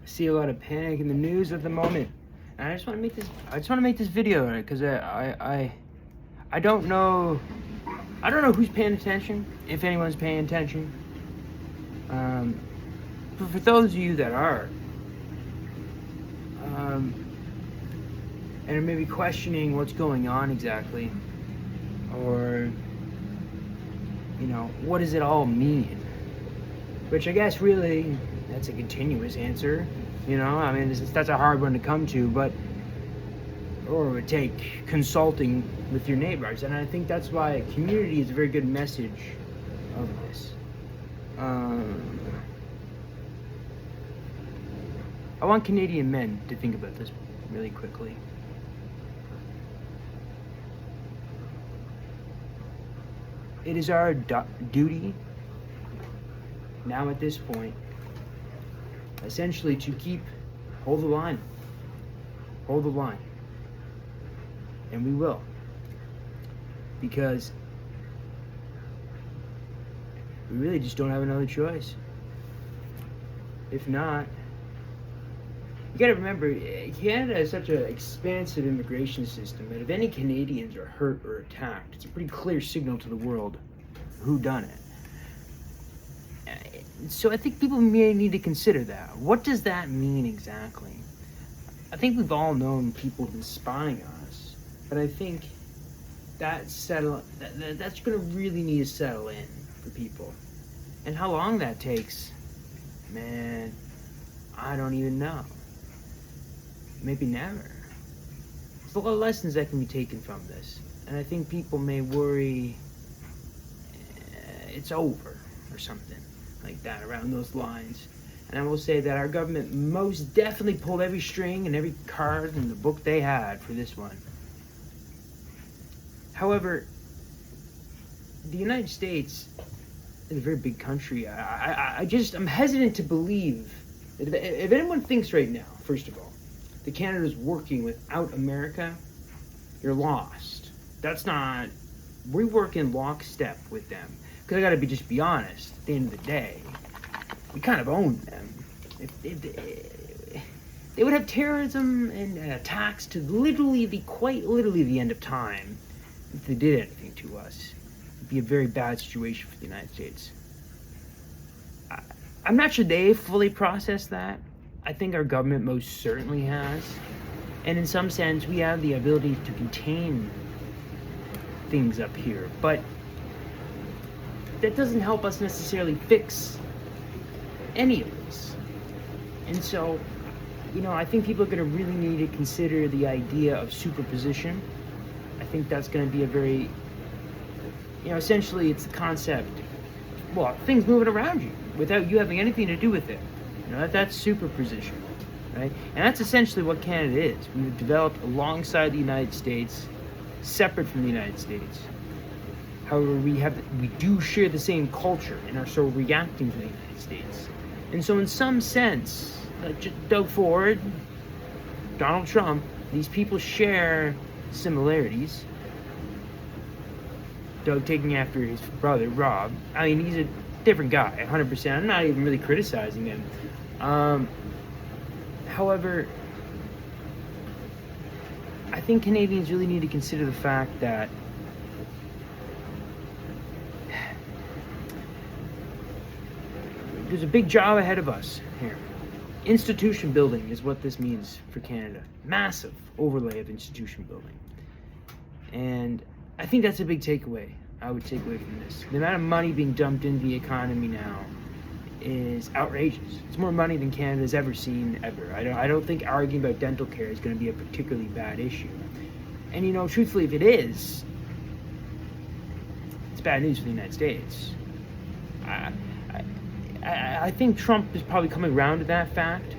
see a lot of panic in the news at the moment. And I just want to make this. I just want to make this video because I don't know. I don't know who's paying attention, if anyone's paying attention. But for those of you that are, and are maybe questioning what's going on exactly, or what does it all mean? Which I guess really that's a continuous answer. I mean, that's a hard one to come to, or it would take consulting with your neighbors, and I think that's why community is a very good message of this. I want Canadian men to think about this really quickly. It is our duty now at this point, essentially, to hold the line. Hold the line. And we will. Because we really just don't have another choice. If not, you gotta remember, Canada has such an expansive immigration system that if any Canadians are hurt or attacked, it's a pretty clear signal to the world who done it. So I think people may need to consider that. What does that mean exactly? I think we've all known people who've been spying on us, but I think that's going to really need to settle in for people. And how long that takes, man, I don't even know. Maybe never. There's a lot of lessons that can be taken from this, and I think people may worry it's over or something like that around those lines. And I will say that our government most definitely pulled every string and every card in the book they had for this one. However, the United States is a very big country. I'm hesitant to believe that if anyone thinks right now, first of all, that Canada is working without America, you're lost. That's not. We work in lockstep with them. Because I gotta just be honest, at the end of the day, we kind of own them. They would have terrorism and attacks to quite literally the end of time if they did anything to us. It'd be a very bad situation for the United States. I'm not sure they fully processed that. I think our government most certainly has. And in some sense, we have the ability to contain things up here. But that doesn't help us necessarily fix any of this. And so, I think people are going to really need to consider the idea of superposition. I think that's going to be a very, essentially it's the concept, things moving around you without you having anything to do with it. That's superposition, right? And that's essentially what Canada is. We've developed alongside the United States, separate from the United States. However, we do share the same culture and are so reacting to the United States. And so in some sense, like Doug Ford, Donald Trump, these people share similarities. Doug taking after his brother, Rob. I mean, he's a different guy, 100%. I'm not even really criticizing him. However, I think Canadians really need to consider the fact that there's a big job ahead of us here. Institution building is what this means for Canada. Massive overlay of institution building. And I think that's a big takeaway. I would take away from this. The amount of money being dumped into the economy now is outrageous. It's more money than Canada's ever seen, ever. I don't think arguing about dental care is going to be a particularly bad issue. And truthfully, if it is, it's bad news for the United States. I think Trump is probably coming around to that fact.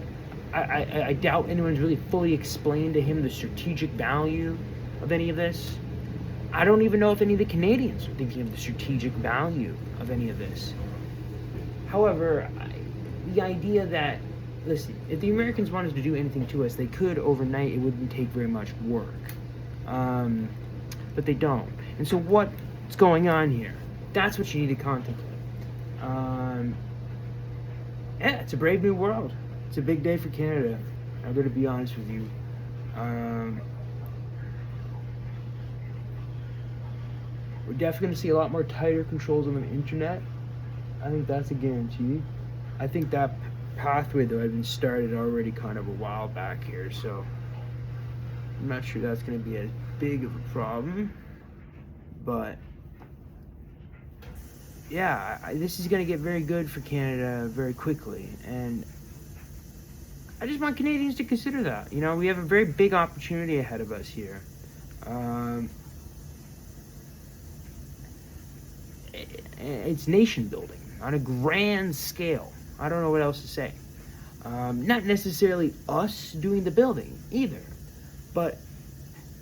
I doubt anyone's really fully explained to him the strategic value of any of this. I don't even know if any of the Canadians are thinking of the strategic value of any of this. However, the idea that, listen, if the Americans wanted to do anything to us, they could overnight. It wouldn't take very much work. But they don't. And so what's going on here? That's what you need to contemplate. Yeah, it's a brave new world. It's a big day for Canada. I'm going to be honest with you. We're definitely going to see a lot more tighter controls on the internet. I think that's a guarantee. I think that pathway, though, had been started already kind of a while back here, so I'm not sure that's going to be as big of a problem. But yeah, this is going to get very good for Canada very quickly, and I just want Canadians to consider that. You know, we have a very big opportunity ahead of us here. It's nation building on a grand scale. I don't know what else to say. Not necessarily us doing the building either, but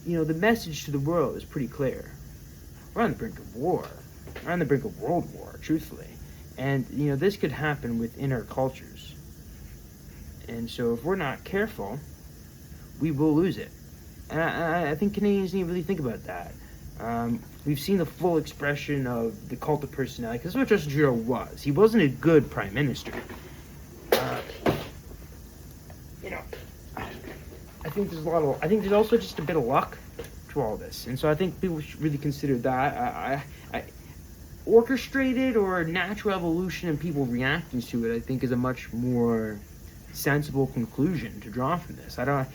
you know, the message to the world is pretty clear. We're on the brink of war. We're on the brink of world war, truthfully. And you know, this could happen within our cultures. And so if we're not careful, we will lose it. And I think Canadians need to really think about that. We've seen the full expression of the cult of personality, because that's what Justin Trudeau was. He wasn't a good prime minister. You know, I think there's also just a bit of luck to all this, and so I think people should really consider that. Orchestrated or natural evolution and people reacting to it, I think, is a much more sensible conclusion to draw from this. I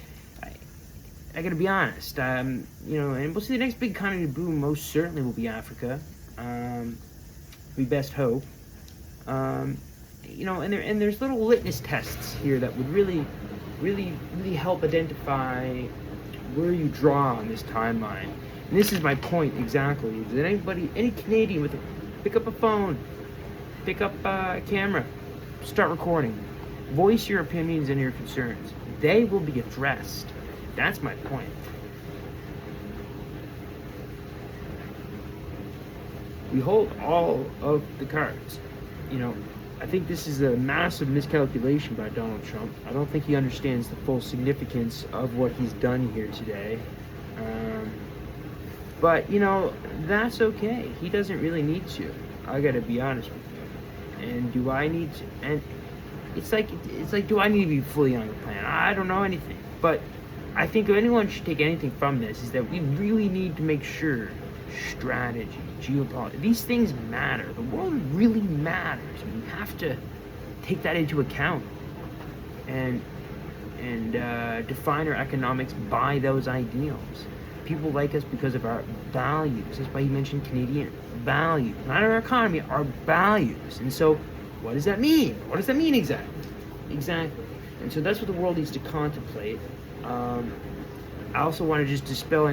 gotta be honest, you know, and we'll see the next big economy boom most certainly will be Africa. We best hope. You know, and there's little litmus tests here that would really help identify where you draw on this timeline. And this is my point exactly. Is that any Canadian pick up a phone, pick up a camera, start recording, voice your opinions and your concerns. They will be addressed. That's my point. We hold all of the cards. You know, I think this is a massive miscalculation by Donald Trump. I don't think he understands the full significance of what he's done here today. But, you know, that's okay. He doesn't really need to. I gotta be honest with you. And do I need to? And it's like, do I need to be fully on the plan? I don't know anything. But I think if anyone should take anything from this, is that we really need to make sure strategy, geopolitics, these things matter. The world really matters. We have to take that into account and define our economics by those ideals. People like us because of our values. That's why you mentioned Canadian values. Not our economy, our values. And so, what does that mean? What does that mean exactly? Exactly. And so that's what the world needs to contemplate. I also want to just dispel